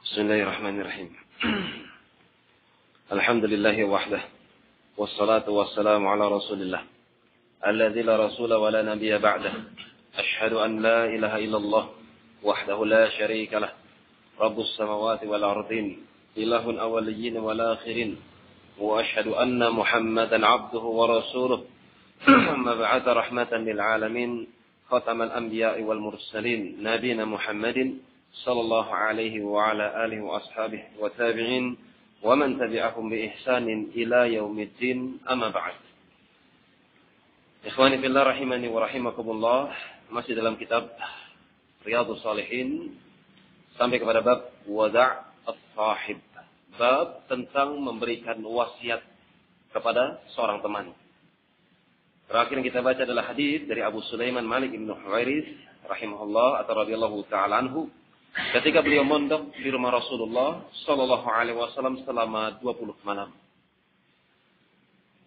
Bismillahirrahmanirrahim. Alhamdulillahi wahdah. Wassalatu wassalamu ala rasulillah. Alladzi la rasula wa la nabiyya ba'dah. Ashhadu an la ilaha illallah. Wahdahu la syarika lah. Rabbus samawati wal ardin. Ilahul awwaliyyin wal akhirin. Wa ashhadu anna Muhammadan abduhu wa rasuluh. Amma ba'da rahmatan lil alamin. Khatamal anbiya'i wal mursalin. Nabiyina Muhammadin sallallahu alaihi wa ala alihi wa ashabihi wa tabi'in wa man tabi'ahum bi ihsanin ila yaumiddin, amma ba'd. Ikhwani fillah rahimani wa rahimakumullah, masih dalam kitab Riyadhus Shalihin sampai kepada bab wada' as-sahib, bab tentang memberikan wasiat kepada seorang teman. Terakhir yang kita baca adalah hadis dari Abu Sulaiman Malik bin Huwairis rahimahullah atau radhiyallahu ta'ala anhu, ketika beliau mondok di rumah Rasulullah sallallahu alaihi wasallam selama 20 malam.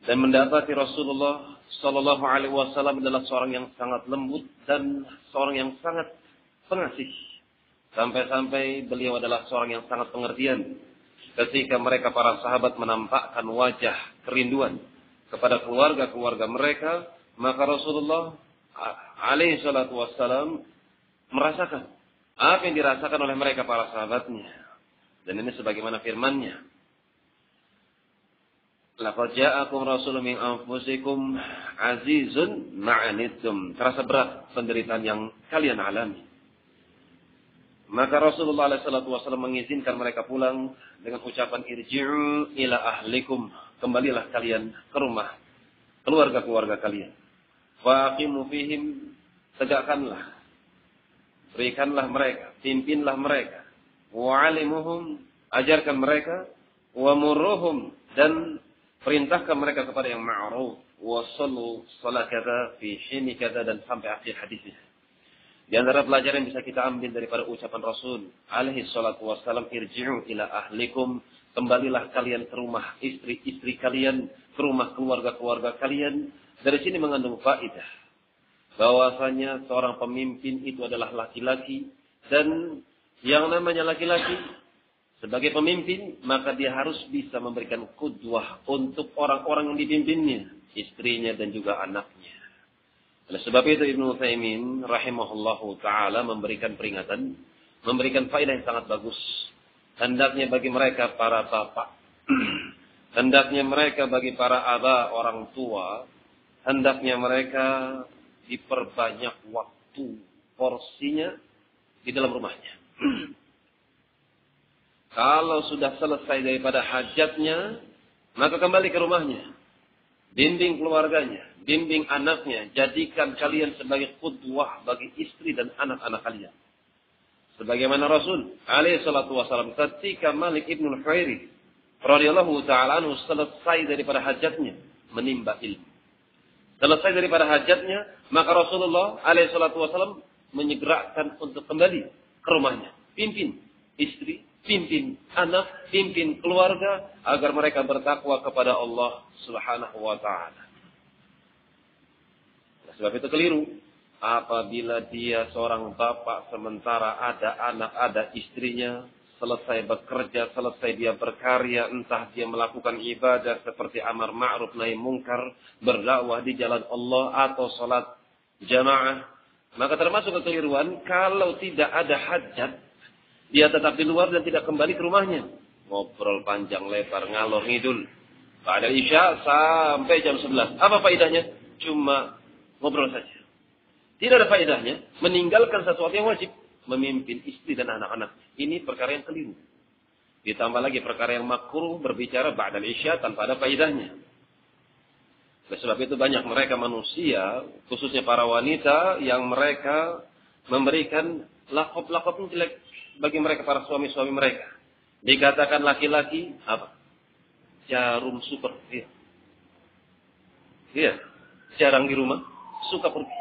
Dan mendapati Rasulullah sallallahu alaihi wasallam adalah seorang yang sangat lembut dan seorang yang sangat pengasih. Sampai-sampai beliau adalah seorang yang sangat pengertian. Ketika mereka para sahabat menampakkan wajah kerinduan kepada keluarga-keluarga mereka, maka Rasulullah alaihi salatu wasallam merasakan apa yang dirasakan oleh mereka para sahabatnya. Dan ini sebagaimana firman-Nya, laqad ja'akum rasulun min anfusikum azizun ma'anittum. Terasa berat penderitaan yang kalian alami. Maka Rasulullah SAW mengizinkan mereka pulang dengan ucapan irji'u ila ahlikum. Kembalilah kalian ke rumah keluarga-keluarga kalian. Faqimu fihim, tegakkanlah, berikanlah mereka, pimpinlah mereka. Wa'alimuhum, ajarkan mereka. Wa'muruhum, dan perintahkan mereka kepada yang ma'ruf. Wa sallu salakata fi hini kata, dan sampai akhir hadisnya. Di antara pelajaran yang bisa kita ambil daripada ucapan Rasul alaihi salatu wassalam, irji'u ila ahlikum, kembalilah kalian ke rumah istri-istri kalian, ke rumah keluarga-keluarga kalian. Dari sini mengandung faedah bahwasanya seorang pemimpin itu adalah laki-laki, dan yang namanya laki-laki sebagai pemimpin maka dia harus bisa memberikan qudwah untuk orang-orang yang dipimpinnya, istrinya dan juga anaknya. Oleh sebab itu Ibnu Utsaimin rahimahullahu taala memberikan peringatan, memberikan faedah yang sangat bagus. Hendaknya bagi mereka para bapak, hendaknya mereka bagi para aba, orang tua, hendaknya mereka diperbanyak waktu porsinya di dalam rumahnya. Kalau sudah selesai daripada hajatnya, maka kembali ke rumahnya. Bimbing keluarganya, bimbing anaknya, jadikan kalian sebagai qudwah bagi istri dan anak-anak kalian. Sebagaimana Rasul alaihi salatu wasallam ketika Malik ibn Huwairis radhiyallahu ta'ala anhu selesai daripada hajatnya, menimba ilmu. Selesai daripada hajatnya, maka Rasulullah alaihi salatu wasallam menyegerakan untuk kembali ke rumahnya. Pimpin istri, pimpin anak, pimpin keluarga agar mereka bertakwa kepada Allah Subhanahu wa taala. Sebab itu keliru apabila dia seorang bapak sementara ada anak, ada istrinya, selesai bekerja, selesai dia berkarya, entah dia melakukan ibadah seperti amar ma'ruf nahi mungkar, berdakwah di jalan Allah atau salat jamaah, maka termasuk kekeliruan kalau tidak ada hajat, dia tetap di luar dan tidak kembali ke rumahnya. Ngobrol panjang lebar, ngalor ngidul. Pada Isya sampai jam 11. Apa faedahnya? Cuma ngobrol saja. Tidak ada faedahnya meninggalkan sesuatu yang wajib, memimpin istri dan anak-anak. Ini perkara yang keliru. Ditambah lagi perkara yang makruh, berbicara ba'dal isya tanpa ada faedahnya. Oleh sebab itu banyak mereka manusia, khususnya para wanita, yang mereka memberikan lakop-lakop yang jelek bagi mereka, para suami-suami mereka. Dikatakan laki-laki apa? Jarum super. Iya. Jarang di rumah, suka pergi.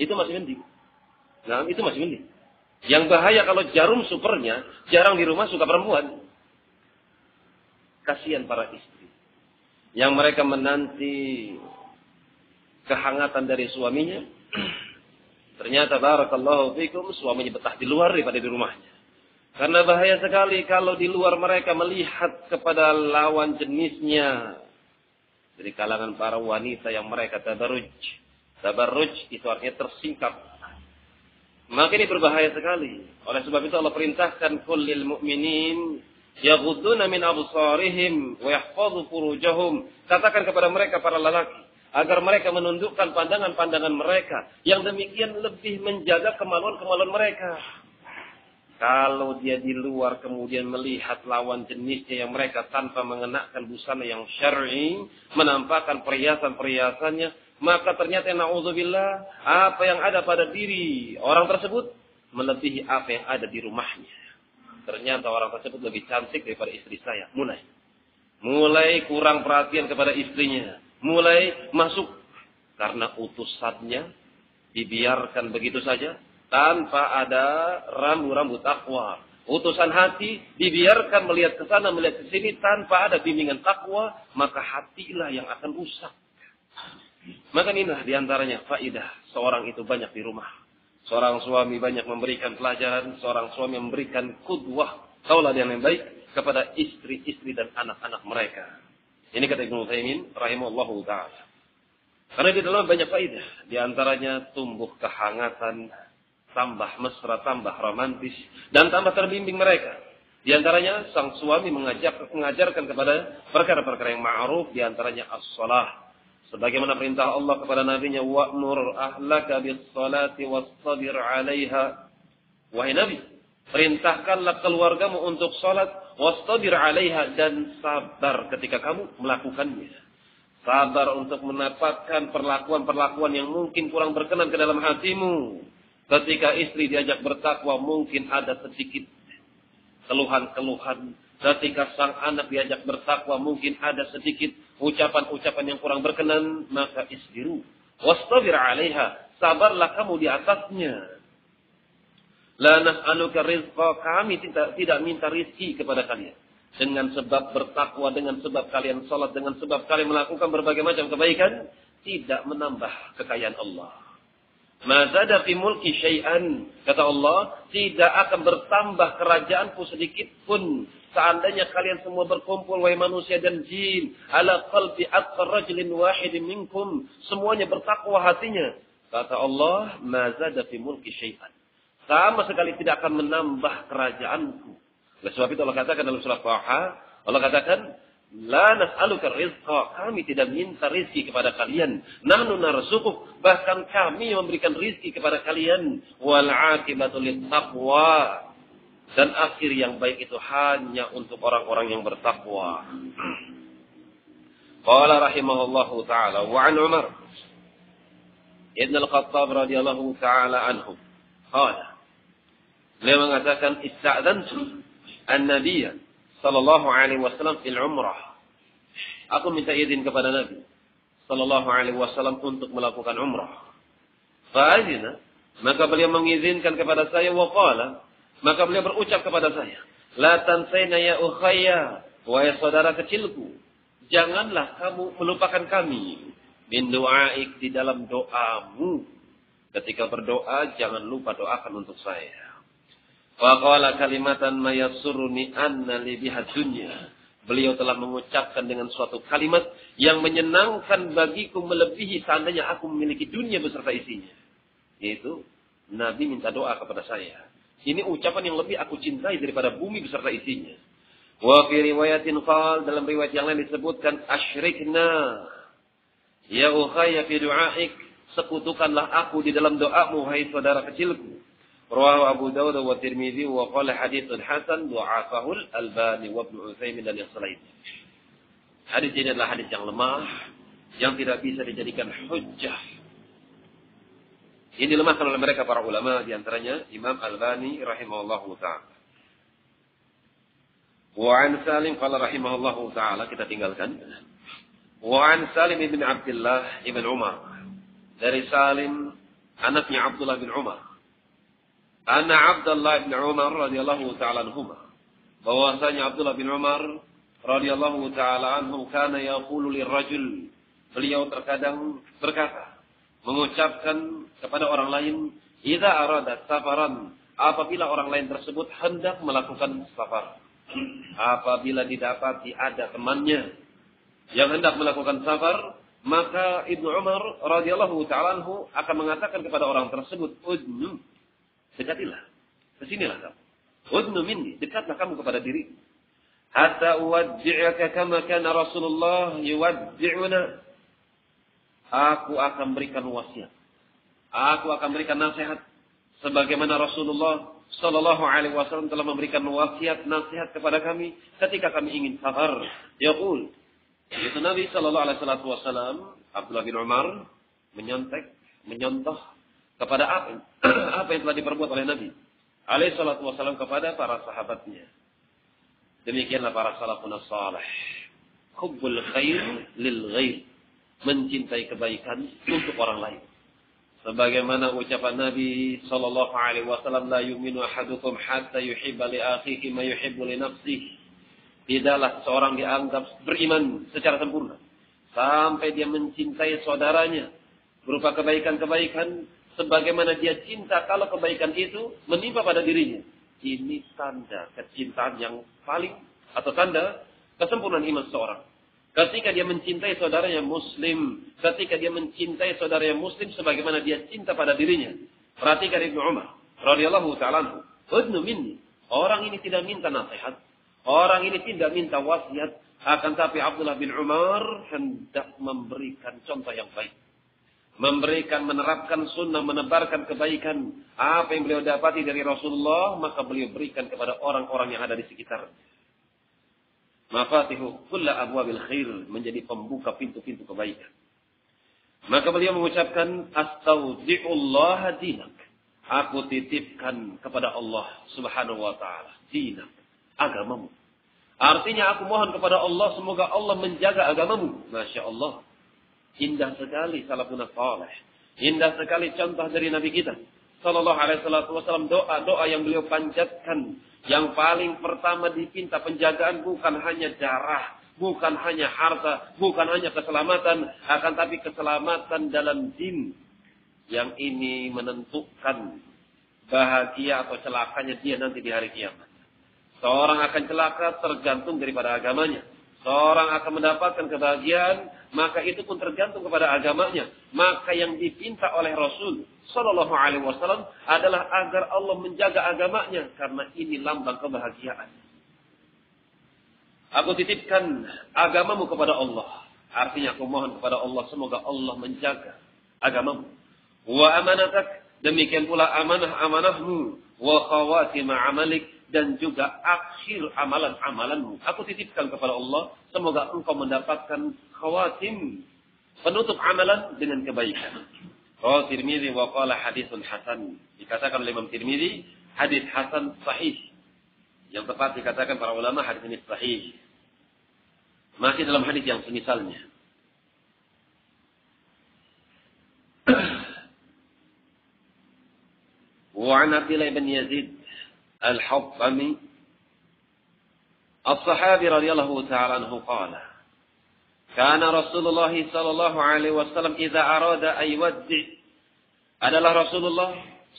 Itu masih mending. Nah, itu masih mending. Yang bahaya kalau jarum supernya jarang di rumah, suka perempuan. Kasihan para istri yang mereka menanti kehangatan dari suaminya. Ternyata barakallahu fikum, suaminya betah di luar daripada di rumahnya. Karena bahaya sekali kalau di luar mereka melihat kepada lawan jenisnya. Dari kalangan para wanita yang mereka tabarruj. Tabarruj itu artinya tersingkap. Maka ini berbahaya sekali. Oleh sebab itu Allah perintahkan kullil mu'minin yaghudduna min absarihim wa yahfazu furujahum. Katakan kepada mereka para lelaki agar mereka menundukkan pandangan-pandangan mereka, yang demikian lebih menjaga kemaluan-kemaluan mereka. Kalau dia di luar kemudian melihat lawan jenisnya yang mereka tanpa mengenakan busana yang syar'i, menampakkan perhiasan-perhiasannya, maka ternyata na'udzubillah apa yang ada pada diri orang tersebut melebihi apa yang ada di rumahnya. Ternyata orang tersebut lebih cantik daripada istri saya. Mulai kurang perhatian kepada istrinya. Mulai masuk karena utusannya dibiarkan begitu saja tanpa ada rambu-rambu takwa. Utusan hati dibiarkan melihat ke sana, melihat ke sini tanpa ada bimbingan takwa, maka hatilah yang akan rusak. Maka inilah diantaranya faidah seorang itu banyak di rumah. Seorang suami banyak memberikan pelajaran, seorang suami memberikan qudwah, tauladan yang baik kepada istri-istri dan anak-anak mereka. Ini kata Ibnu Utsaimin rahimahullahu taala. Karena di dalam banyak faedah, di antaranya tumbuh kehangatan, tambah mesra, tambah romantis, dan tambah terbimbing mereka. Di antaranya sang suami mengajarkan kepada perkara-perkara yang ma'ruf, di antaranya as-shalah. Sebagaimana perintah Allah kepada nabinya, wa'mur ahlaka bis-salati wastabir 'alaiha. Wahai Nabi, perintahkanlah keluargamu untuk salat, wastabir 'alaiha, dan sabar ketika kamu melakukannya. Sabar untuk mendapatkan perlakuan-perlakuan yang mungkin kurang berkenan ke dalam hatimu. Ketika istri diajak bertakwa mungkin ada sedikit keluhan-keluhan. Ketika sang anak diajak bertakwa mungkin ada sedikit ucapan-ucapan yang kurang berkenan. Maka isbiru. Wastabir 'alaiha. Sabarlah kamu di atasnya. La nas'aluka rizqa. Kami tidak minta rizki kepada kalian. Dengan sebab bertakwa, dengan sebab kalian salat, dengan sebab kalian melakukan berbagai macam kebaikan, tidak menambah kekayaan Allah. Ma zada fi mulki syai'an, kata Allah, tidak akan bertambah kerajaanku sedikit pun seandainya kalian semua berkumpul, wahai manusia dan jin, ala qalbi atqar rajulin wahidin minkum, semuanya bertakwa hatinya. Kata Allah, ma zada fi mulki syai'an, sama sekali tidak akan menambah kerajaanku. Oleh sebab itu Allah katakan dalam surah Taha, Allah katakan, la nas'aluka rizqa, kami tidak minta rizki kepada kalian. Nahnu narzuquk, bahkan kami memberikan rizki kepada kalian. Wal 'aqibatu lit-taqwa, dan akhir yang baik itu hanya untuk orang-orang yang bertakwa. Qala rahimahullahu taala wa 'an Umar ibn al-Khattab radhiyallahu taala anhu qala, beliau mengatakan ista'dzantu an-nabiy sallallahu alaihi wasallam fil umrah. Aku minta izin kepada Nabi sallallahu alaihi wasallam untuk melakukan umrah. Fa'azina, maka beliau mengizinkan kepada saya, wa qala, maka beliau berucap kepada saya, la tansaina ya ukhayya, wahai saudara kecilku, janganlah kamu melupakan kami min du'aik, di dalam doamu. Ketika berdoa jangan lupa doakan untuk saya. Faqala kalimatan mayassuruni anna li biha dunya. Beliau telah mengucapkan dengan suatu kalimat yang menyenangkan bagiku melebihi seandainya aku memiliki dunia beserta isinya. Yaitu Nabi minta doa kepada saya. Ini ucapan yang lebih aku cintai daripada bumi beserta isinya. Wa fi riwayatin qal, dalam riwayat yang lain disebutkan, asyrikna ya ukhayya fi du'aik, sekutukanlah aku di dalam doamu wahai saudara kecilku. Rawahu Abu Dawud wa Tirmidzi wa qala haditsun hasan du'afahu al-Albani wa Ibnu Utsaimin dan yang selain. Hadis ini adalah hadis yang lemah yang tidak bisa dijadikan hujjah. Ini dilemahkan oleh mereka para ulama, di antaranya Imam Albani rahimahullahu taala. Wa an Salim qala rahimahullahu taala, kita tinggalkan. Wa an Salim bin Abdullah ibn Umar, dari Salim anaknya Abdullah bin Umar. Anna Abdullah bin Umar radhiyallahu ta'ala anhuma, bahwasanya Abdullah bin Umar radhiyallahu ta'ala anhu kana yaqulu lirrajul, beliau terkadang berkata, mengucapkan kepada orang lain, idza arada safaran, apabila orang lain tersebut hendak melakukan safar. Apabila didapati ada temannya yang hendak melakukan safar, maka Ibnu Umar radhiyallahu ta'ala anhu akan mengatakan kepada orang tersebut, "Udnu, dekatilah. Kesinilah kamu. Udnu minni, dekatlah kamu kepada diri. Hatta uwaddi'aka kama kana Rasulullah yuwaddi'una." Aku akan berikan wasiat. Aku akan berikan nasihat sebagaimana Rasulullah sallallahu alaihi wasallam telah memberikan wasiat nasihat kepada kami ketika kami ingin safar. Yaqul, itu Nabi sallallahu alaihi wasallam, Abdullah bin Umar menyontoh kepada apa yang telah diperbuat oleh Nabi alaihi salatu wasallam kepada para sahabatnya. Demikianlah para salafun salih. Hubbul khair lil ghair. Mencintai kebaikan untuk orang lain. Sebagaimana ucapan Nabi sallallahu alaihi wasallam, la yu'minu ahadukum hatta yuhibba li akhihi ma yuhibbu li nafsihi. Tidaklah seorang dianggap beriman secara sempurna sampai dia mencintai saudaranya berupa kebaikan-kebaikan sebagaimana dia cinta kalau kebaikan itu menimpa pada dirinya. Ini tanda kecintaan yang paling atau tanda kesempurnaan iman seorang. Ketika dia mencintai saudaranya muslim, ketika dia mencintai saudaranya muslim sebagaimana dia cinta pada dirinya. Perhatikan Ibnu Umar radhiyallahu ta'ala anhu, "Udnu minni." Orang ini tidak minta nasihat, orang ini tidak minta wasiat, akan tapi Abdullah bin Umar hendak memberikan contoh yang baik. Menerapkan sunnah, menebarkan kebaikan. Apa yang beliau dapati dari Rasulullah, maka beliau berikan kepada orang-orang yang ada di sekitar. Mafatihu kulla abwabil khair, menjadi pembuka pintu-pintu kebaikan. Maka beliau mengucapkan, astaudi'ullah dinak. Aku titipkan kepada Allah subhanahu wa ta'ala dinak, agamamu. Artinya aku mohon kepada Allah, semoga Allah menjaga agamamu. Masya Allah. Indah sekali salafun salih. Indah sekali contoh dari Nabi kita sallallahu alaihi wasallam, doa-doa yang beliau panjatkan. Yang paling pertama dipinta penjagaan bukan hanya darah, bukan hanya harta, bukan hanya keselamatan, akan tapi keselamatan dalam din. Yang ini menentukan bahagia atau celakanya dia nanti di hari kiamat. Seorang akan celaka tergantung daripada agamanya. Seorang akan mendapatkan kebahagiaan, maka itu pun tergantung kepada agamanya. Maka yang dipinta oleh Rasul sallallahu alaihi wasallam adalah agar Allah menjaga agamanya, karena ini lambang kebahagiaan. Aku titipkan agamamu kepada Allah. Artinya aku mohon kepada Allah, semoga Allah menjaga agamamu. Wa amanatak, demikian pula amanah-amanahmu. Wa khawatima amalik, dan juga akhir amalan-amalanmu. Aku titipkan kepada Allah, semoga engkau mendapatkan khawatim, penutup amalan dengan kebaikan. Rawahu Tirmidzi wa qala haditsun hasan. Dikatakan oleh Imam Tirmidzi, hadis hasan sahih. Yang tepat dikatakan para ulama hadis ini sahih. Masih dalam hadis yang semisalnya. Wa 'an Abdillah bin Yazid الحطمي الصحابي رضي الله تعالى عنه قال كان رسول الله صلى الله عليه وسلم إذا أراد أن يودع, adalah Rasulullah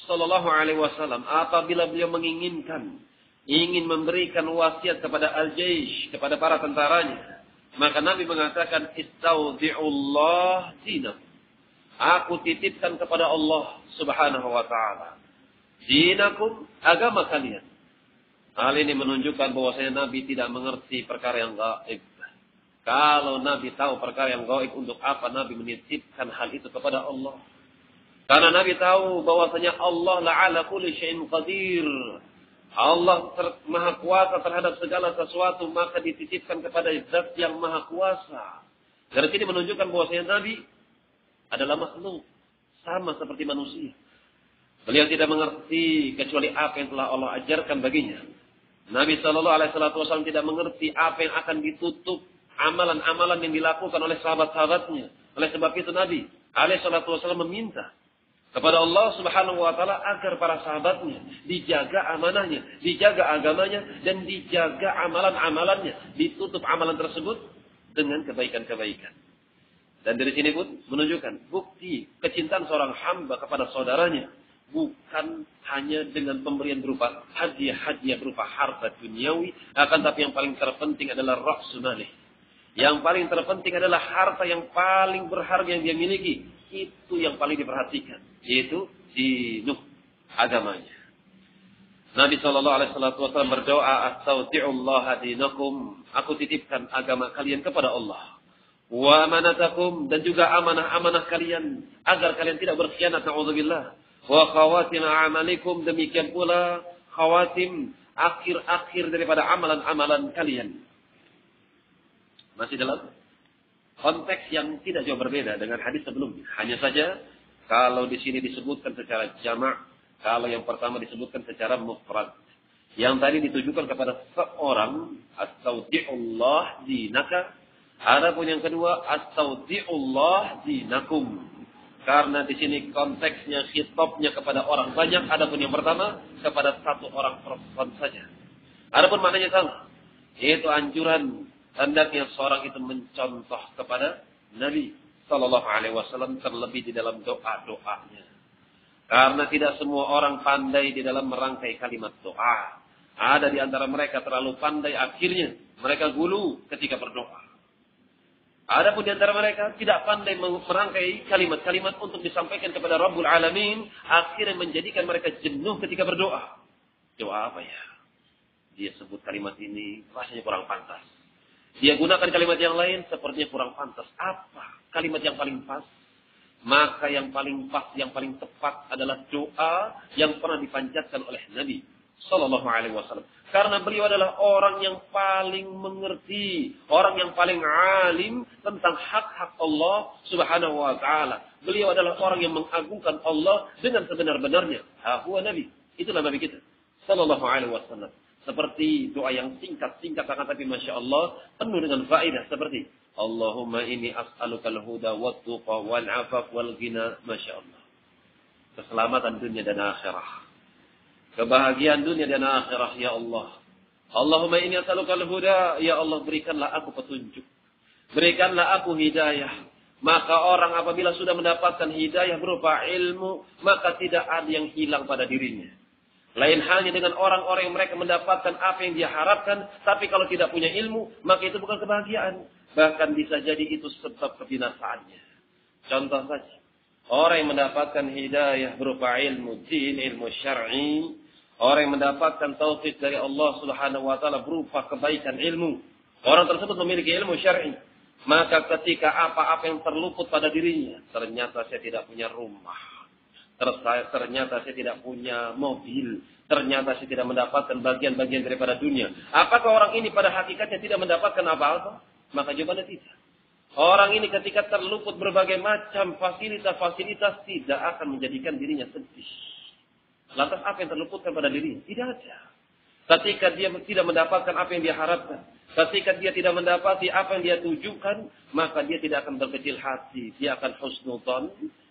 sallallahu alaihi wasallam apabila beliau ingin memberikan wasiat kepada al-jaish, kepada para tentaranya, maka Nabi mengatakan istaudi'ullah dinakum, aku titipkan kepada Allah subhanahu wa ta'ala dinakum, agama kalian. Hal ini menunjukkan bahwasanya Nabi tidak mengerti perkara yang gaib. Kalau Nabi tahu perkara yang gaib, untuk apa Nabi menitipkan hal itu kepada Allah? Karena Nabi tahu bahwasanya Allah la'ala kulli syai'in qadir. Allah maha kuasa terhadap segala sesuatu, maka dititipkan kepada zat yang maha kuasa. Dari sini menunjukkan bahwasanya Nabi adalah makhluk sama seperti manusia. Beliau tidak mengerti kecuali apa yang telah Allah ajarkan baginya. Nabi sallallahu alaihi wasallam tidak mengerti apa yang akan ditutup amalan-amalan yang dilakukan oleh sahabat-sahabatnya. Oleh sebab itu Nabi alaihi wasallam meminta kepada Allah subhanahu wa ta'ala agar para sahabatnya dijaga amanahnya, dijaga agamanya, dan dijaga amalan-amalannya. Ditutup amalan tersebut dengan kebaikan-kebaikan. Dan dari sini pun menunjukkan bukti kecintaan seorang hamba kepada saudaranya. bukan hanya dengan pemberian berupa hadiah-hadiah berupa harta duniawi, akan tapi yang paling terpenting adalah ra'sul malih. Yang paling terpenting adalah harta yang paling berharga yang dia miliki. Itu yang paling diperhatikan, yaitu dinuh agamanya. Nabi SAW berdoa, "Astaudi'ullaha dinakum." Aku titipkan agama kalian kepada Allah. Wa amanatakum, dan juga amanah-amanah kalian agar kalian tidak berkhianat, na'udzubillah. Wa khawatim a'malikum, demikian pula khawatim, akhir-akhir daripada amalan-amalan kalian. Masih dalam konteks yang tidak jauh berbeda dengan hadis sebelumnya. Hanya saja kalau di sini disebutkan secara jamak, kalau yang pertama disebutkan secara mufrad. Yang tadi ditujukan kepada seorang, astaudi'ullah dinaka. Adapun yang kedua, astaudi'ullah dinakum. Karena di sini konteksnya, khitabnya kepada orang banyak. Adapun yang pertama, kepada satu orang perempuan saja. Adapun maknanya sama. Yaitu anjuran, hendaknya seorang itu mencontoh kepada Nabi Sallallahu Alaihi Wasallam, terlebih di dalam doa-doanya. Karena tidak semua orang pandai di dalam merangkai kalimat doa. Ada di antara mereka terlalu pandai, akhirnya mereka gulu ketika berdoa. Adapun di antara mereka tidak pandai merangkai kalimat-kalimat untuk disampaikan kepada Rabbul Alamin, akhirnya menjadikan mereka jenuh ketika berdoa. Doa apa ya? Dia sebut kalimat ini rasanya kurang pantas. Dia gunakan kalimat yang lain sepertinya kurang pantas. Apa kalimat yang paling pas? Maka yang paling pas, yang paling tepat adalah doa yang pernah dipanjatkan oleh Nabi Sallallahu Alaihi Wasallam. Karena beliau adalah orang yang paling mengerti, orang yang paling alim tentang hak-hak Allah Subhanahu Wa Taala. Beliau adalah orang yang mengagungkan Allah dengan sebenar-benarnya. Huwa Nabi, itulah Nabi kita Sallallahu Alaihi Wasallam. Seperti doa yang singkat-singkat, akan tapi masya Allah penuh dengan faedah seperti Allahumma inni as'alukal huda wat tuqa wal afaf wal ghina, masya Allah. Keselamatan dunia dan akhirah. Kebahagiaan dunia dan akhirah, ya Allah. Allahumma inni as'alukal huda, ya Allah berikanlah aku petunjuk. Berikanlah aku hidayah. Maka orang apabila sudah mendapatkan hidayah berupa ilmu, maka tidak ada yang hilang pada dirinya. Lain halnya dengan orang-orang yang mereka mendapatkan apa yang dia harapkan, tapi kalau tidak punya ilmu, maka itu bukan kebahagiaan. Bahkan bisa jadi itu sebab kebinasaannya. Contoh saja, orang yang mendapatkan hidayah berupa ilmu din, ilmu syar'i, orang yang mendapatkan taufik dari Allah Subhanahu wa taala berupa kebaikan ilmu. Orang tersebut memiliki ilmu syar'i. Maka ketika apa-apa yang terluput pada dirinya, ternyata saya tidak punya rumah. Ternyata saya tidak punya mobil. Ternyata saya tidak mendapatkan bagian-bagian daripada dunia. Apakah orang ini pada hakikatnya tidak mendapatkan apa-apa? Maka jawabannya tidak. Orang ini ketika terluput berbagai macam fasilitas-fasilitas tidak akan menjadikan dirinya sedih. Lantas apa yang terluputkan pada dirinya? Tidak ada. Ketika dia tidak mendapatkan apa yang dia harapkan, ketika dia tidak mendapati apa yang dia tujukan, maka dia tidak akan berkecil hati. Dia akan husnudzon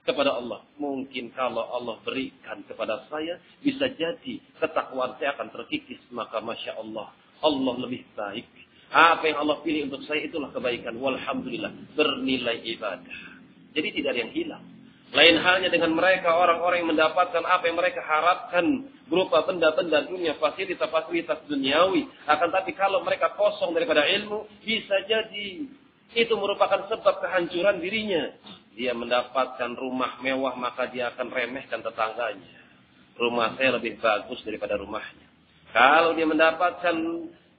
kepada Allah. Mungkin kalau Allah berikan kepada saya, bisa jadi ketakwaan saya akan terkikis. Maka Masya Allah, Allah lebih baik. Apa yang Allah pilih untuk saya itulah kebaikan. Walhamdulillah, bernilai ibadah. Jadi tidak ada yang hilang. Lain halnya dengan mereka, orang-orang yang mendapatkan apa yang mereka harapkan berupa benda-benda dunia, fasilitas-fasilitas duniawi. Akan tapi kalau mereka kosong daripada ilmu, bisa jadi itu merupakan sebab kehancuran dirinya. Dia mendapatkan rumah mewah, maka dia akan remehkan tetangganya. Rumah saya lebih bagus daripada rumahnya. Kalau dia mendapatkan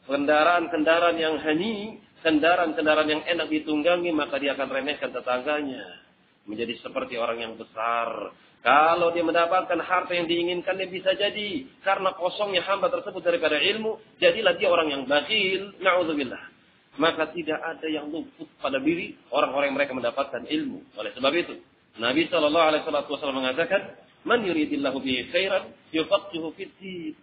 kendaraan-kendaraan yang hani, kendaraan-kendaraan yang enak ditunggangi, maka dia akan remehkan tetangganya. Menjadi seperti orang yang besar. Kalau dia mendapatkan harta yang diinginkan, dia bisa jadi karena kosongnya hamba tersebut daripada ilmu, jadilah dia orang yang bakhil. Na'udzubillah. Maka tidak ada yang luput pada diri orang-orang yang mereka mendapatkan ilmu. Oleh sebab itu, Nabi SAW mengatakan, "Man yuridillahu bihi khairan yufaqihu fid-din."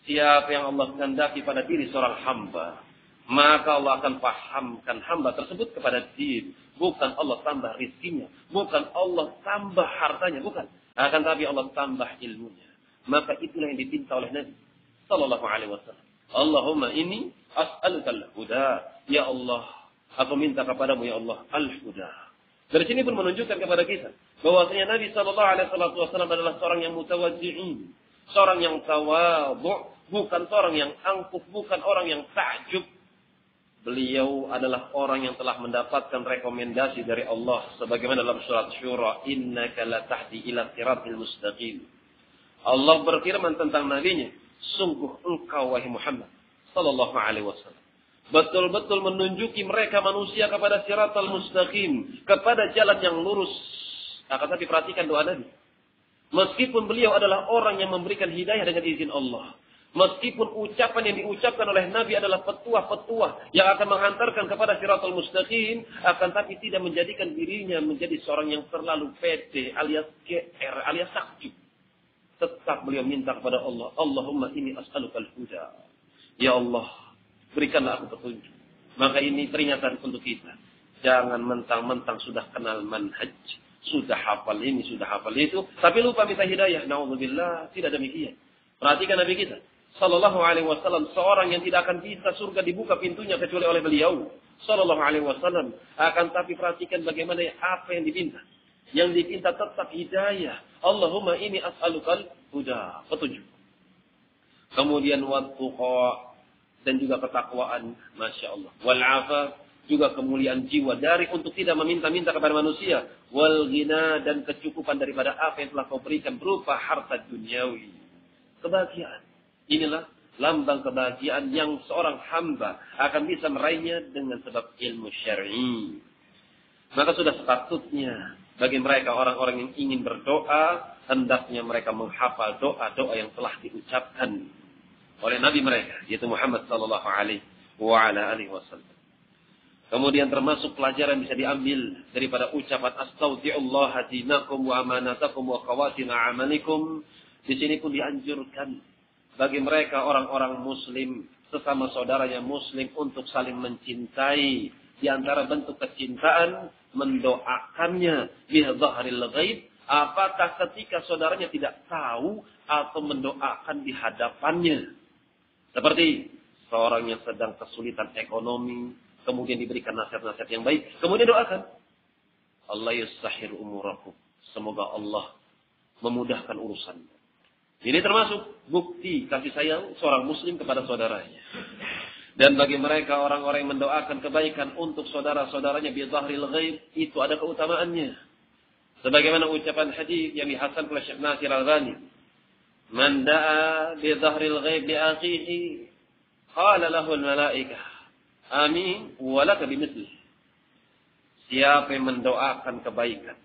Siapa yang Allah kehendaki pada diri seorang hamba, maka Allah akan pahamkan hamba tersebut kepada din. Bukan Allah tambah rizkinya, bukan Allah tambah hartanya, bukan. Akan tapi Allah tambah ilmunya. Maka itulah yang dipinta oleh Nabi Sallallahu Alaihi Wasallam. Allahumma inni as'alukal huda. Ya Allah, aku minta kepadamu ya Allah al-huda. Dari sini pun menunjukkan kepada kita bahwasanya Nabi sallallahu alaihi wasallam adalah seorang yang mutawaddi'in, seorang yang tawadhu', bukan seorang yang angkuh, bukan orang yang ta'jub. Beliau adalah orang yang telah mendapatkan rekomendasi dari Allah sebagaimana dalam surat Syura, innaka latahdi ila siratil mustaqim. Allah berfirman tentang nabinya, sungguh engkau wahai Muhammad sallallahu alaihi wasallam betul-betul menunjuki mereka manusia kepada siratal mustaqim, kepada jalan yang lurus. Akan tapi perhatikan doa Nabi. Meskipun beliau adalah orang yang memberikan hidayah dengan izin Allah, meskipun ucapan yang diucapkan oleh Nabi adalah petuah-petuah yang akan menghantarkan kepada siratal mustaqim, akan tapi tidak menjadikan dirinya menjadi seorang yang terlalu pede alias GR alias takjub. Tetap beliau minta kepada Allah, Allahumma inni as'alukal huda. Ya Allah, berikanlah aku petunjuk. Maka ini peringatan untuk kita. Jangan mentang-mentang sudah kenal manhaj, sudah hafal ini, sudah hafal itu, tapi lupa minta hidayah. Na'udzubillah, tidak demikian. Perhatikan Nabi kita sallallahu alaihi wasallam, seorang yang tidak akan bisa surga dibuka pintunya kecuali oleh beliau sallallahu alaihi wasallam. Akan tapi perhatikan bagaimana apa yang dipinta. Yang dipinta tetap hidayah. Allahumma inni as'alukal huda, petunjuk. Kemudian wattuqa, dan juga ketakwaan, masya Allah. Wal afaf, juga kemuliaan jiwa dari untuk tidak meminta-minta kepada manusia. Wal ghina, dan kecukupan daripada apa yang telah kau berikan berupa harta duniawi. Kebahagiaan. Inilah lambang kebahagiaan yang seorang hamba akan bisa meraihnya dengan sebab ilmu syar'i. Maka sudah sepatutnya bagi mereka orang-orang yang ingin berdoa, hendaknya mereka menghafal doa-doa yang telah diucapkan oleh Nabi mereka, yaitu Muhammad sallallahu alaihi wasallam. Kemudian termasuk pelajaran bisa diambil daripada ucapan astaudi'ullah dinakum wa amanatakum wa khawatina amalikum. Di sini pun dianjurkan bagi mereka orang-orang muslim, sesama saudaranya muslim, untuk saling mencintai. Di antara bentuk kecintaan, mendoakannya bidhahril ghaib. Apakah ketika saudaranya tidak tahu, atau mendoakan di hadapannya. Seperti seorang yang sedang kesulitan ekonomi, kemudian diberikan nasihat-nasihat yang baik, kemudian doakan, Allah yusahhir umurakum, semoga Allah memudahkan urusan. Ini termasuk bukti kasih sayang seorang muslim kepada saudaranya. Dan bagi mereka orang-orang yang mendoakan kebaikan untuk saudara-saudaranya bidhahril ghaib, itu ada keutamaannya. Sebagaimana ucapan hadis yang dihasankan oleh Syekh Nasir Al-Albani, man da'a bidhahril ghaib li akhihi qala lahu al-malaikah amin wa laka bimithli. Siapa yang mendoakan kebaikan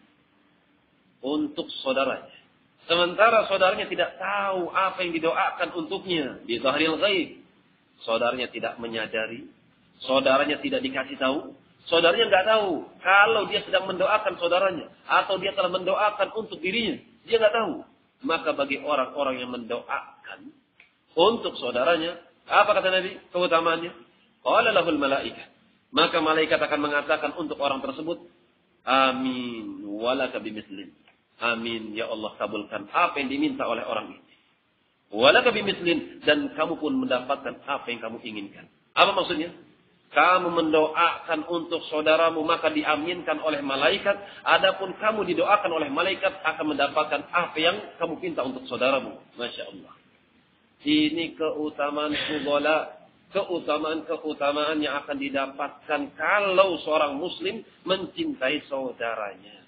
untuk saudaranya, sementara saudaranya tidak tahu apa yang didoakan untuknya bidhahril ghaib, saudaranya tidak menyadari, saudaranya tidak dikasih tahu, saudaranya nggak tahu kalau dia sedang mendoakan saudaranya atau dia telah mendoakan untuk dirinya, dia nggak tahu. Maka bagi orang-orang yang mendoakan untuk saudaranya, apa kata Nabi keutamaannya? Qala lahul malaikah, maka malaikat akan mengatakan untuk orang tersebut, amin walaka bimithli. Amin, ya Allah kabulkan apa yang diminta oleh orang ini. Walaka bimithli, dan kamu pun mendapatkan apa yang kamu inginkan. Apa maksudnya? Kamu mendoakan untuk saudaramu, maka diaminkan oleh malaikat. Adapun kamu didoakan oleh malaikat, akan mendapatkan apa yang kamu minta untuk saudaramu. Masya Allah. Ini keutamaan fudola, keutamaan yang akan didapatkan kalau seorang muslim mencintai saudaranya.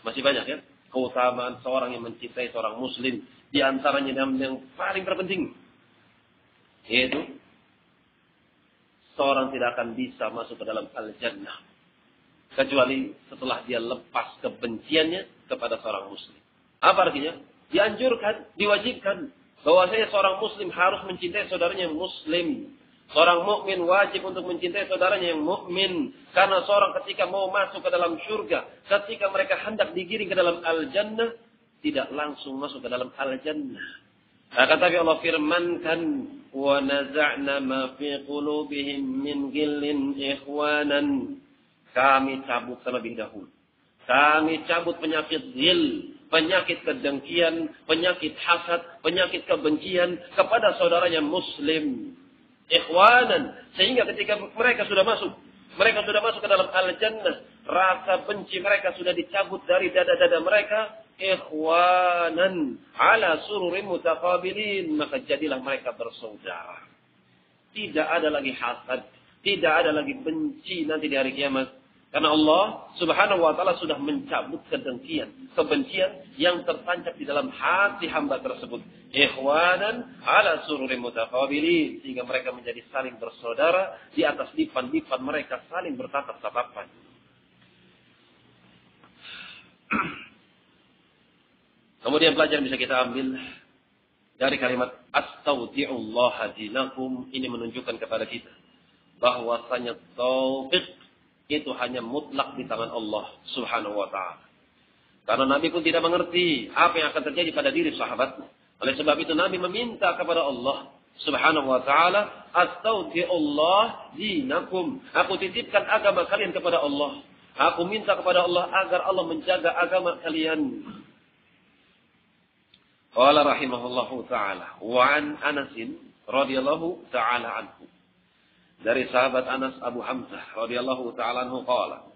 Masih banyak ya keutamaan seorang yang mencintai seorang muslim. Di antaranya yang paling terpenting, yaitu seorang tidak akan bisa masuk ke dalam al-jannah kecuali setelah dia lepas kebenciannya kepada seorang muslim. Apa artinya? Dianjurkan, diwajibkan bahwasanya seorang muslim harus mencintai saudaranya yang muslim. Seorang mukmin wajib untuk mencintai saudaranya yang mukmin, karena seorang ketika mau masuk ke dalam surga, ketika mereka hendak digiring ke dalam al-jannah, tidak langsung masuk ke dalam al-jannah. Akan tapi Allah firmankan, wa naza'na ma fi qulubihim min ghillin ikhwanan. Kami cabut terlebih dahulu. Kami cabut penyakit ghil, penyakit kedengkian, penyakit hasad, penyakit kebencian kepada saudaranya muslim. Ikhwanan, sehingga ketika mereka sudah masuk ke dalam al-jannah, rasa benci mereka sudah dicabut dari dada-dada mereka. Ikhwanan ala sururin mutaqabilin. Maka jadilah mereka bersaudara. Tidak ada lagi hasad. Tidak ada lagi benci nanti di hari kiamat. Karena Allah subhanahu wa ta'ala sudah mencabut kebencian yang tertancap di dalam hati hamba tersebut. Ikhwanan ala sururin mutaqabilin. Sehingga mereka menjadi saling bersaudara. Di atas dipan-dipan mereka saling bertatap-tatapan. Kemudian pelajaran bisa kita ambil dari kalimat astaudi'ullah dinakum. Ini menunjukkan kepada kita bahwasanya taufik itu hanya mutlak di tangan Allah subhanahu wa ta'ala. Karena Nabi pun tidak mengerti apa yang akan terjadi pada diri sahabat. Oleh sebab itu Nabi meminta kepada Allah subhanahu wa ta'ala, astaudi'ullah dinakum. Aku titipkan agama kalian kepada Allah. Aku minta kepada Allah agar Allah menjaga agama kalian. Qala rahimahullahu ta'ala. Wa an Anasin radhiyallahu ta'ala anhu. Dari sahabat Anas Abu Hamzah radhiyallahu ta'ala anhu qala.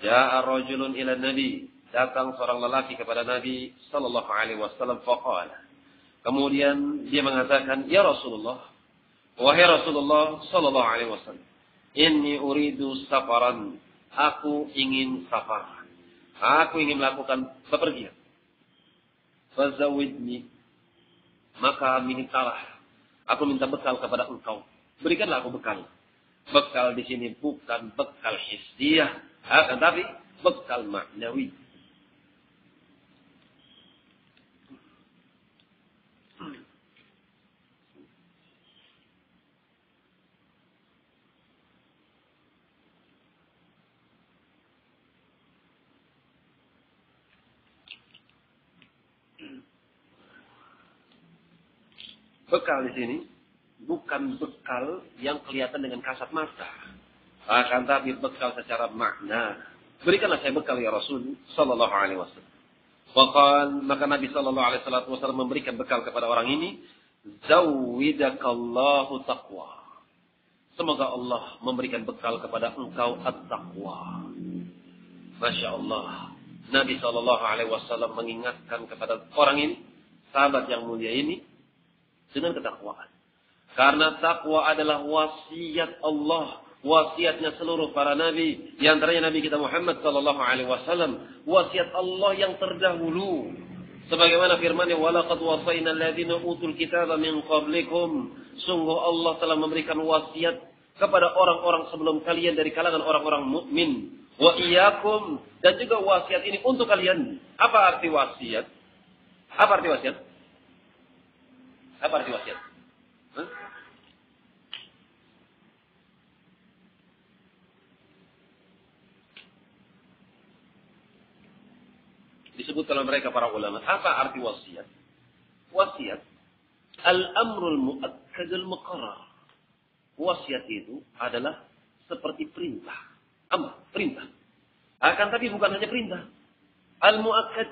Ja'a rajulun ila Nabi. Datang seorang lelaki kepada Nabi sallallahu alaihi wasallam faqala. Kemudian dia mengatakan, "Ya Rasulullah, wahai Rasulullah sallallahu alaihi wasallam, inni uridu safaran." Aku ingin safar. Aku ingin melakukan bepergian. Fazawidni. Maka mintalah. Aku minta bekal kepada engkau. Berikanlah aku bekal. Bekal di sini bukan bekal hissiyah, akan tapi bekal maknawi. Bekal di sini bukan bekal yang kelihatan dengan kasat mata, akan tapi bekal secara makna. Berikanlah saya bekal ya Rasul sallallahu alaihi wasallam. Maka Nabi sallallahu alaihi wasallam memberikan bekal kepada orang ini, zawwidakallahu taqwa. Semoga Allah memberikan bekal kepada engkau at-taqwa. Masya Allah. Nabi sallallahu alaihi wasallam mengingatkan kepada orang ini, sahabat yang mulia ini, dengan ketakwaan. Karena takwa adalah wasiat Allah, wasiatnya seluruh para nabi, di antaranya Nabi kita Muhammad sallallahu alaihi wasallam, wasiat Allah yang terdahulu. Sebagaimana firman-Nya, "Walaqad wasaina alladziina utul kitaba min qablikum." Sungguh Allah telah memberikan wasiat kepada orang-orang sebelum kalian dari kalangan orang-orang mukmin. Wa iyyakum, dan juga wasiat ini untuk kalian. Apa arti wasiat? Apa arti wasiat? Apa arti wasiat? Disebutkan oleh mereka para ulama. Apa arti wasiat? Wasiat al-amrul mu'akkadul muqarrar. Wasiat itu adalah seperti perintah. Perintah. Akan tapi bukan hanya perintah. Al-mu'akkad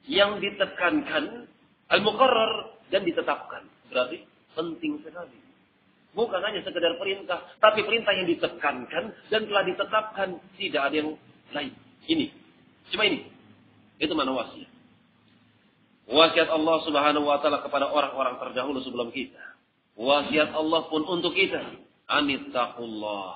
yang ditekankan, al-muqarrar dan ditetapkan. Berarti penting sekali. Bukan hanya sekedar perintah, tapi perintah yang ditekankan dan telah ditetapkan. Tidak ada yang lain. Ini. Cuma ini. Itu mana wasiat. Wasiat Allah subhanahu wa ta'ala kepada orang-orang terdahulu sebelum kita. Wasiat Allah pun untuk kita. Anittaqullah.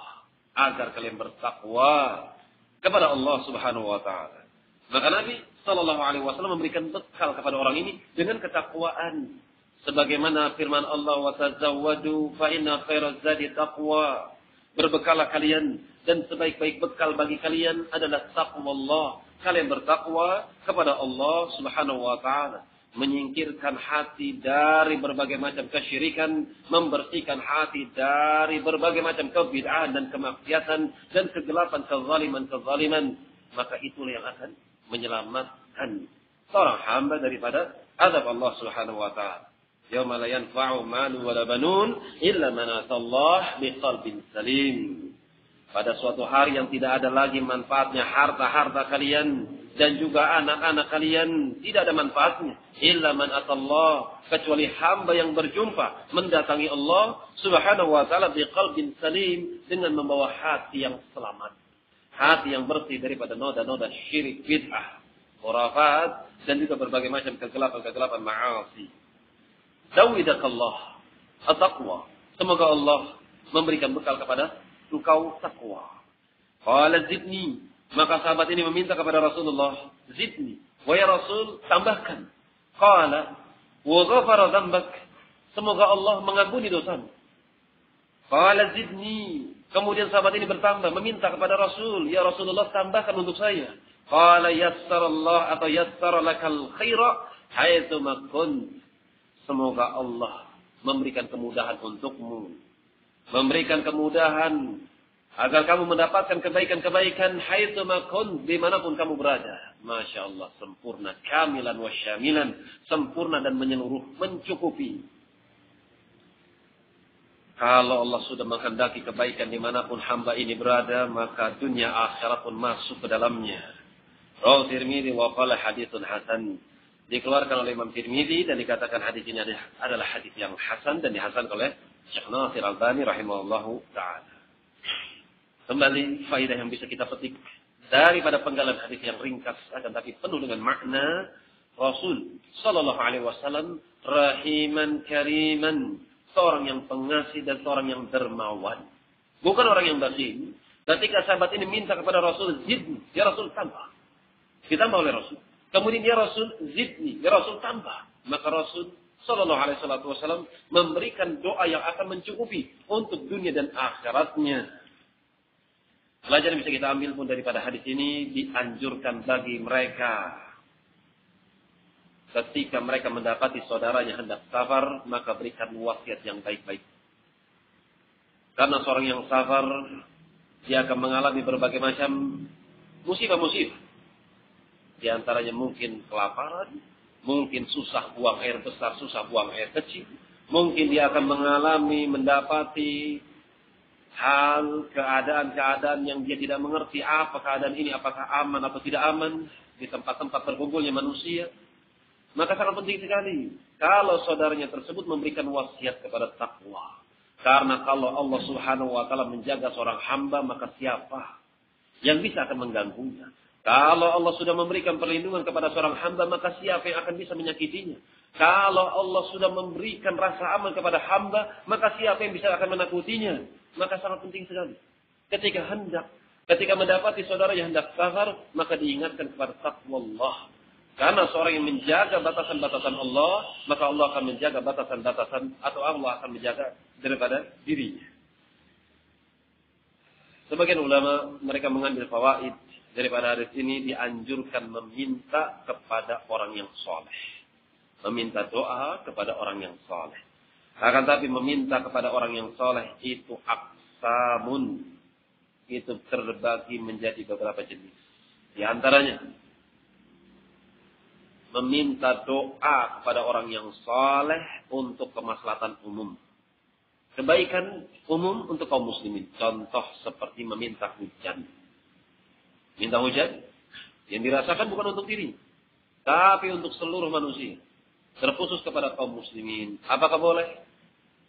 Agar kalian bertakwa kepada Allah subhanahu wa ta'ala. Maka Nabi sallallahu alaihi wasallam memberikan bekal kepada orang ini dengan ketakwaan. Sebagaimana firman Allah, "Wa tazawwadu fa inna khairaz zadi taqwa." Berbekalah kalian dan sebaik-baik bekal bagi kalian adalah taqwallah. Kalian bertakwa kepada Allah subhanahu wa ta'ala. Menyingkirkan hati dari berbagai macam kesyirikan. Membersihkan hati dari berbagai macam kebid'ahan dan kemaksiatan. Dan kegelapan, kezaliman. Maka itulah yang akan menyelamatkan seorang hamba daripada azab Allah subhanahu wa ta'ala. Yauma la yanfa'u malun wala banun illa man atallaha biqalbin salim. Pada suatu hari yang tidak ada lagi manfaatnya harta-harta kalian dan juga anak-anak kalian, tidak ada manfaatnya. Illa man atallah, kecuali hamba yang berjumpa mendatangi Allah subhanahu wa ta'ala biqalbin salim, dengan membawa hati yang selamat. hati yang bersih daripada noda-noda syirik, bid'ah, khurafat, dan juga berbagai macam kegelapan-kegelapan ma'asi. Zawidakallah at-taqwa. Semoga Allah memberikan bekal kepada engkau takwa. Qala zidni. Maka sahabat ini meminta kepada Rasulullah, zidni. Wa ya Rasul, tambahkan. Qala wa ghafara dzambak. Semoga Allah mengampuni dosamu. Qala zidni. Kemudian sahabat ini bertambah meminta kepada Rasul, ya Rasulullah, tambahkan untuk saya. Qala yassarallah atau yassara lakal khaira haitsu ma kunt. Semoga Allah memberikan kemudahan untukmu. Memberikan kemudahan agar kamu mendapatkan kebaikan-kebaikan haitsu ma kunt, dimanapun kamu berada. Masya Allah, sempurna, kamilan wa syamilan, sempurna dan menyeluruh, mencukupi. Kalau Allah sudah menghendaki kebaikan dimanapun hamba ini berada, maka dunia akhirat pun masuk ke dalamnya. Rawahu Tirmidzi wa qala haditsun hasan. Dikeluarkan oleh Imam Tirmidzi dan dikatakan hadis ini adalah hadis yang hasan dan dihasankan oleh Syekh Nasir Albani rahimahullahu taala. Kembali faedah yang bisa kita petik daripada penggalan hadis yang ringkas akan tapi penuh dengan makna. Rasul sallallahu alaihi wasallam rahiman kariman, seorang yang pengasih dan seorang yang dermawan, bukan orang yang bakhil. Ketika sahabat ini minta kepada Rasul, zidni, ya Rasul tambah. Ditambah oleh Rasul. Kemudian ya Rasul zidni, ya Rasul tambah. Maka Rasul sallallahu alaihi wasallam memberikan doa yang akan mencukupi untuk dunia dan akhiratnya. Pelajaran yang bisa kita ambil pun daripada hadis ini, dianjurkan bagi mereka ketika mereka mendapati saudaranya hendak safar, maka berikan wasiat yang baik-baik. Karena seorang yang safar, dia akan mengalami berbagai macam musibah-musibah. Di antaranya mungkin kelaparan, mungkin susah buang air besar, susah buang air kecil. Mungkin dia akan mendapati hal, keadaan-keadaan yang dia tidak mengerti apa keadaan ini, apakah aman atau tidak aman di tempat-tempat berkumpulnya manusia. Maka sangat penting sekali kalau saudaranya tersebut memberikan wasiat kepada takwa. Karena kalau Allah Subhanahu wa taala menjaga seorang hamba, maka siapa yang bisa akan mengganggunya? Kalau Allah sudah memberikan perlindungan kepada seorang hamba, maka siapa yang akan bisa menyakitinya? Kalau Allah sudah memberikan rasa aman kepada hamba, maka siapa yang bisa akan menakutinya? Maka sangat penting sekali. Ketika mendapati saudara yang hendak safar, maka diingatkan kepada takwa Allah. Karena seorang yang menjaga batasan-batasan Allah, maka Allah akan menjaga batasan-batasan, atau Allah akan menjaga daripada dirinya. Sebagian ulama mereka mengambil fawaid daripada hadis ini, dianjurkan meminta kepada orang yang soleh. Meminta doa kepada orang yang soleh. Akan tapi meminta kepada orang yang soleh itu aqsamun. Itu terbagi menjadi beberapa jenis. Di antaranya, meminta doa kepada orang yang soleh untuk kemaslahatan umum. Kebaikan umum untuk kaum muslimin. Contoh seperti meminta hujan. Minta hujan yang dirasakan bukan untuk diri, tapi untuk seluruh manusia, terkhusus kepada kaum muslimin. Apakah boleh?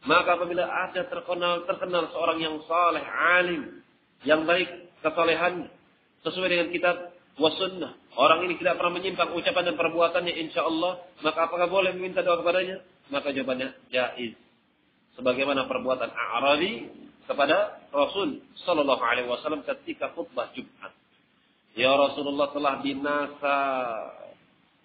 Maka apabila ada terkenal seorang yang saleh, alim, yang baik kesolehannya, sesuai dengan kitab wa sunnah, orang ini tidak pernah menyimpang ucapan dan perbuatannya, insya Allah, maka apakah boleh meminta doa kepadanya? Maka jawabannya jaiz. Sebagaimana perbuatan A'rabi kepada Rasul sallallahu alaihi wasallam ketika khutbah Jumat. Ya Rasulullah, telah binasa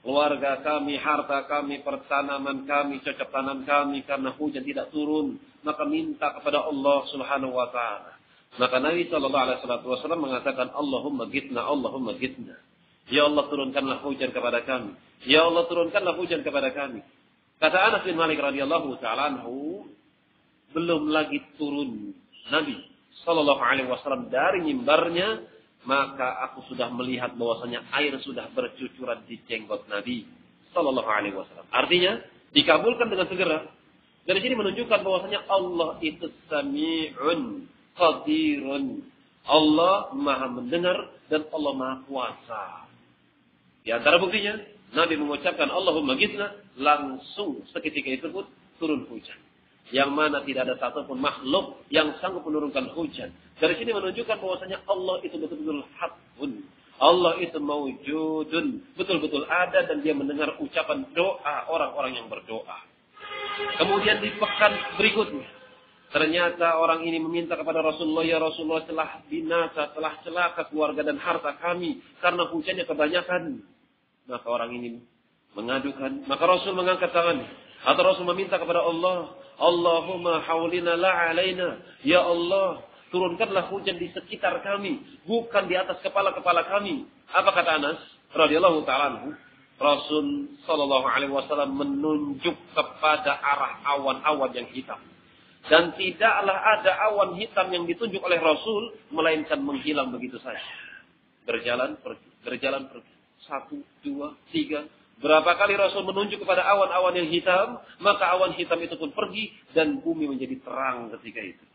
keluarga kami, harta kami, pertanaman kami, cocok tanam kami karena hujan tidak turun. Maka minta kepada Allah Subhanahu wa taala. Maka Nabi sallallahu alaihi wasallam mengatakan, Allahumma gitna, Allahumma gitna. Ya Allah, turunkanlah hujan kepada kami. Ya Allah, turunkanlah hujan kepada kami. Kata Anas bin Malik radhiyallahu taala anhu, belum lagi turun Nabi sallallahu alaihi wasallam dari mimbarnya, maka aku sudah melihat bahwasanya air sudah bercucuran di jenggot Nabi sallallahu alaihi wasallam. Artinya dikabulkan dengan segera. Dari sini menunjukkan bahwasanya Allah itu Sami'un Qadirun. Allah Maha mendengar dan Allah Maha kuasa. Di antara buktinya, Nabi mengucapkan Allahumma gitna, langsung seketika itu pun turun hujan. yang mana tidak ada satupun makhluk yang sanggup menurunkan hujan. Dari sini menunjukkan bahwasanya Allah itu betul-betul hakun. Allah itu mawjudun, betul-betul ada dan dia mendengar ucapan doa orang-orang yang berdoa. Kemudian di pekan berikutnya, ternyata orang ini meminta kepada Rasulullah, ya Rasulullah, telah binasa, telah celaka keluarga dan harta kami karena hujannya kebanyakan. Maka orang ini mengadukan, maka Rasul mengangkat tangan atau Rasul meminta kepada Allah, Allahumma haulina la alaina, ya Allah, turunkanlah hujan di sekitar kami, bukan di atas kepala-kepala kami. Apa kata Anas radhiyallahu ta'ala anhu? Rasul sallallahu alaihi wasallam menunjuk kepada arah awan-awan yang hitam. Dan tidaklah ada awan hitam yang ditunjuk oleh Rasul, melainkan menghilang begitu saja. Berjalan pergi. 1, 2, 3. Berapa kali Rasul menunjuk kepada awan-awan yang hitam, maka awan hitam itu pun pergi dan bumi menjadi terang ketika itu.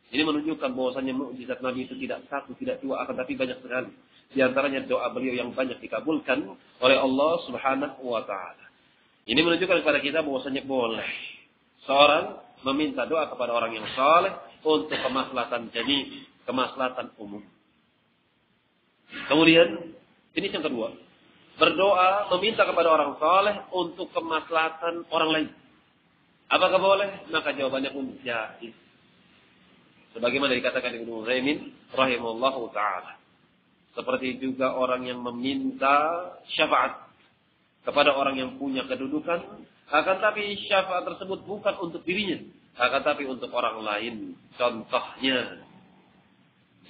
Ini menunjukkan bahwasanya mukjizat Nabi itu tidak 1, tidak 2, akan tapi banyak sekali. Di antaranya doa beliau yang banyak dikabulkan oleh Allah Subhanahu wa taala. Ini menunjukkan kepada kita bahwasanya boleh seorang meminta doa kepada orang yang saleh untuk kemaslahatan jami', kemaslahatan umum. Kemudian, ini yang kedua, berdoa meminta kepada orang saleh untuk kemaslahatan orang lain. Apakah boleh? Maka jawabannya pun jaiz. Sebagaimana dikatakan Ibnu Utsaimin rahimahullahu taala. Seperti juga orang yang meminta syafaat kepada orang yang punya kedudukan, akan tapi syafaat tersebut bukan untuk dirinya, akan tapi untuk orang lain. Contohnya,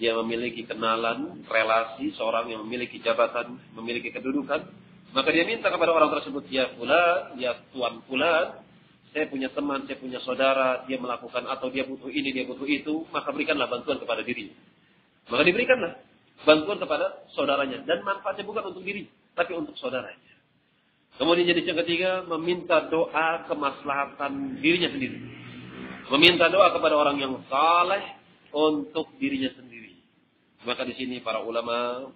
dia memiliki kenalan, relasi, seorang yang memiliki jabatan, memiliki kedudukan, maka dia minta kepada orang tersebut, ya fulan, ya tuan fulan, saya punya teman, saya punya saudara, dia melakukan atau dia butuh ini, dia butuh itu, maka berikanlah bantuan kepada dirinya. Maka diberikanlah bantuan kepada saudaranya, dan manfaatnya bukan untuk diri, tapi untuk saudaranya. Kemudian jenis yang ketiga, meminta doa kemaslahatan dirinya sendiri. Meminta doa kepada orang yang saleh untuk dirinya sendiri. Maka di sini para ulama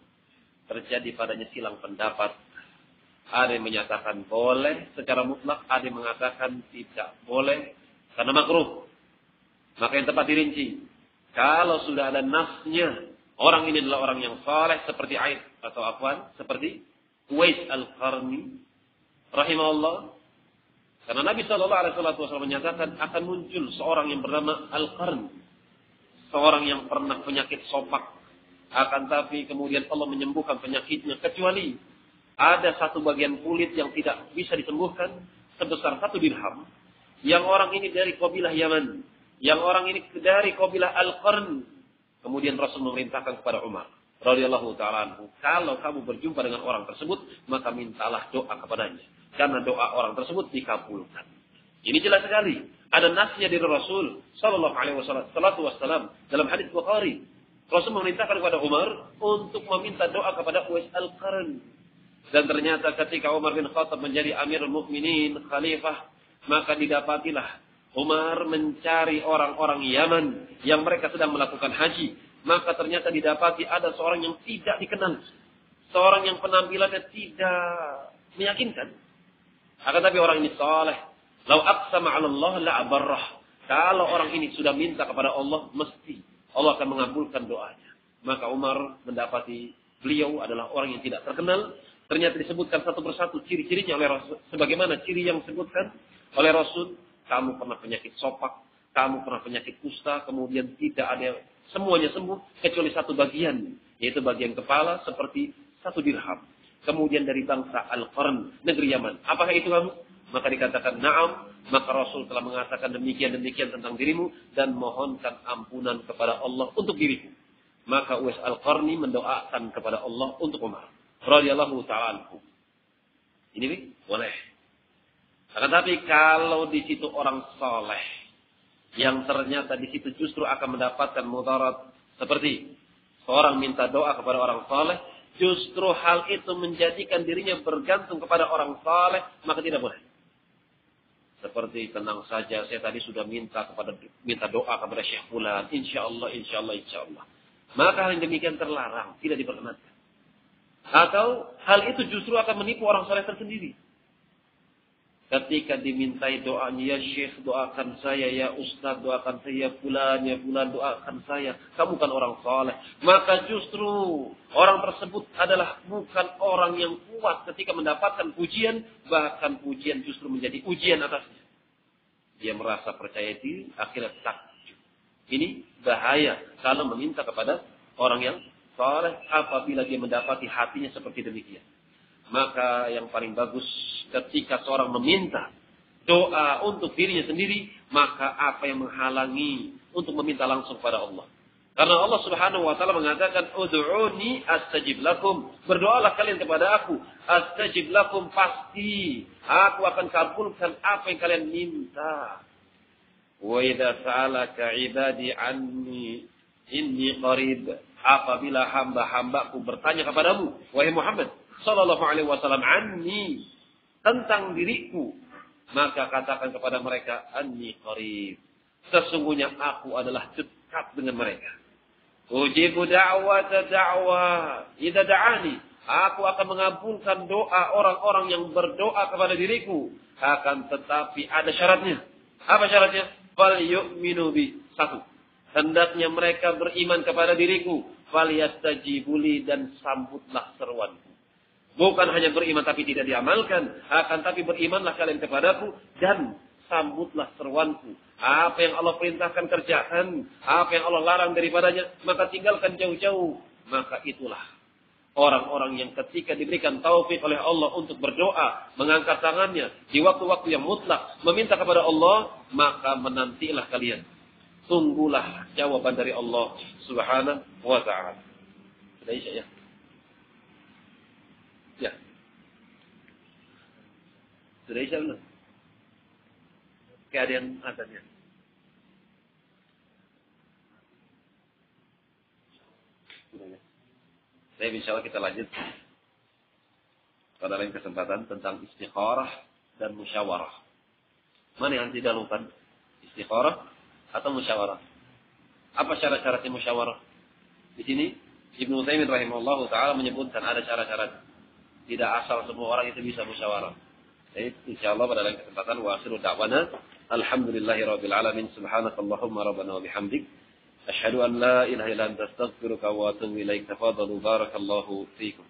terjadi padanya silang pendapat. Ada yang menyatakan boleh secara mutlak, ada yang mengatakan tidak boleh karena makruh. Maka yang tepat dirinci, kalau sudah ada nasnya, orang ini adalah orang yang saleh seperti Aid atau Afwan, seperti Uwais Al-Qarni rahimahullah. Karena Nabi SAW menyatakan akan muncul seorang yang bernama Al-Qarn. Seorang yang pernah penyakit sopak. Akan tapi kemudian Allah menyembuhkan penyakitnya. Kecuali ada satu bagian kulit yang tidak bisa disembuhkan. Sebesar 1 dirham. Yang orang ini dari kabilah Yaman. Yang orang ini dari kabilah Al-Qarn. Kemudian Rasul memerintahkan kepada Umar radhiyallahu ta'ala anhu, kalau kamu berjumpa dengan orang tersebut, maka mintalah doa kepadanya. Karena doa orang tersebut dikabulkan. Ini jelas sekali. Ada nasnya dari Rasul sallallahu alaihi wasallam dalam hadis Bukhari. Rasul memerintahkan kepada Umar untuk meminta doa kepada Uwais Al-Qarn. Dan ternyata ketika Umar bin Khattab menjadi Amirul Mukminin, khalifah, maka didapatilah Umar mencari orang-orang Yaman yang mereka sedang melakukan haji. Maka ternyata didapati ada seorang yang tidak dikenal. Seorang yang penampilannya tidak meyakinkan. Akan tapi orang ini saleh. Lau aqsama 'ala Allah la abarrah. Kalau orang ini sudah minta kepada Allah, mesti Allah akan mengabulkan doanya. Maka Umar mendapati beliau adalah orang yang tidak terkenal. Ternyata disebutkan satu persatu ciri-cirinya oleh Rasul. Sebagaimana ciri yang disebutkan oleh Rasul. Kamu pernah penyakit sopak. Kamu pernah penyakit kusta. Kemudian tidak ada semuanya sembuh kecuali satu bagian, yaitu bagian kepala seperti 1 dirham. Kemudian dari bangsa Al-Qarn, negeri Yaman. Apakah itu kamu? Maka dikatakan na'am. Maka Rasul telah mengatakan demikian tentang dirimu dan mohonkan ampunan kepada Allah untuk dirimu. Maka Uwais Al-Qarni mendoakan kepada Allah untuk Umar radhiyallahu ta'ala anhu. Ini boleh. Akan tapi kalau di situ orang saleh yang ternyata di situ justru akan mendapatkan mudarat, seperti seorang minta doa kepada orang saleh, justru hal itu menjadikan dirinya bergantung kepada orang saleh, maka tidak boleh. Seperti tenang saja, saya tadi sudah minta doa kepada Syekh Fulan, insyaallah. Maka hal yang demikian terlarang, tidak diperkenankan. Atau hal itu justru akan menipu orang saleh tersendiri. Ketika dimintai doanya, ya Syekh doakan saya, ya Ustaz doakan saya, ya fulan doakan saya. Kamu kan orang saleh. Maka justru orang tersebut adalah bukan orang yang kuat ketika mendapatkan pujian. Bahkan pujian justru menjadi ujian atasnya. Dia merasa percaya diri, akhirnya takjub. Ini bahaya kalau meminta kepada orang yang saleh apabila dia mendapati hatinya seperti demikian. Maka yang paling bagus ketika seorang meminta doa untuk dirinya sendiri, maka apa yang menghalangi untuk meminta langsung kepada Allah? Karena Allah Subhanahu wa taala mengatakan, "Ud'uni astajib lakum." Berdoalah kalian kepada aku, astajib lakum, pasti aku akan kabulkan apa yang kalian minta. Wa idza sa'alaka 'ibadi 'anni inni qarib. Apabila hamba-hambaku bertanya kepadamu, wahai Muhammad sallallahu alaihi wasallam, anni, tentang diriku, maka katakan kepada mereka, anni qarib, sesungguhnya aku adalah dekat dengan mereka. Ujibu da'wata da'wa idza da'ani, aku akan mengabulkan doa orang-orang yang berdoa kepada diriku, akan tetapi ada syaratnya. Apa syaratnya? Fal yu'minu bi, satu, hendaknya mereka beriman kepada diriku, fal yastajibuli, dan sambutlah seruanku. Bukan hanya beriman tapi tidak diamalkan. Akan tapi berimanlah kalian kepadaku dan sambutlah seruanku. Apa yang Allah perintahkan kerjakan. Apa yang Allah larang daripadanya, maka tinggalkan jauh-jauh. Maka itulah orang-orang yang ketika diberikan taufik oleh Allah untuk berdoa, mengangkat tangannya di waktu-waktu yang mutlak, meminta kepada Allah, maka menantilah kalian. Tunggulah jawaban dari Allah Subhanahu wa ta'ala. Sudah isya ya? Ya. Sudah isya belum? Kayak ada yang azannya. Saya insya Allah kita lanjut pada lain kesempatan tentang istikharah dan musyawarah. Mana yang didahulukan? Istikharah atau musyawarah? Apa syarat-syaratnya musyawarah? Di sini Ibnu Utsaimin rahimahullahu taala menyebutkan ada syarat-syarat. Tidak asal semua orang itu bisa musyawarah. Jadi insyaallah pada lain kesempatan wa akhiru da'wana alhamdulillahirabbil alamin, subhanakallahumma rabbana wa bihamdik asyhadu an la ilaha illa anta astaghfiruka wa atubu ilaik. Tafadhalu barakallahu fiikum.